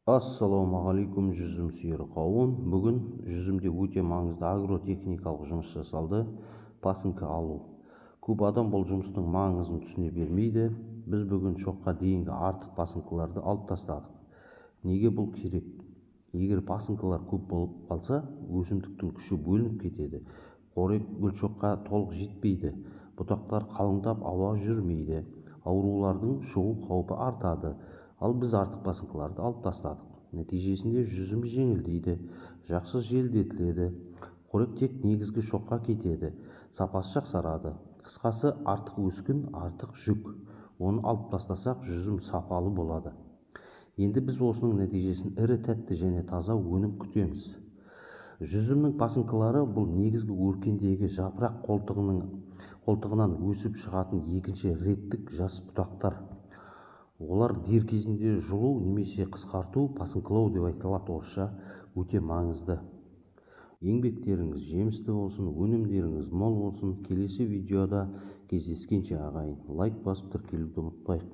Ассалаумағалейкум жүзім сүйер қауым. Бүгін жүзімде өте маңызды агротехникалық жұмыс жасалды. Пасынка алу. Көп адам бұл жұмыстың маңызын түсіне бермейді. Біз бүгін шоққа дейінгі артық пасынкаларды алып тастадық. Неге бұл керек? Егер пасынкалар көп болып қалса, өсімдіктің күші бөлініп кетеді. Қорек гүлшоққа толық жетпейді. Бұтақтар қалыңдап ауа жүрмейді. Аурулардың шығу қаупі артады. Ал біз артық пасынкаларды алып тастадық. Нәтижесінде жүзім жеңілдейді, жақсы желдетіледі. Қорек тек негізгі шоққа кетеді, сапасы жақсарады. Қысқасы, артық өскін, артық жүк. Оны алып тастасақ, жүзім сапалы болады. Енді біз осының нәтижесін ірі тәтті және таза өнім күтеміз. Жүзімнің пасынкалары бұл негізгі өркендегі жапырақ қолтығынан өсіп шығатын екінші реттік жас бұтақтар. Олар дер кезінде жұлу немесе қысқарту, пасынкалау деп айтылады орысша, өте маңызды. Еңбектеріңіз жемісті болсын, өнімдеріңіз мол болсын. Келесі видеода кездескенше ағайын, лайк басып тіркелуді ұмытпайық.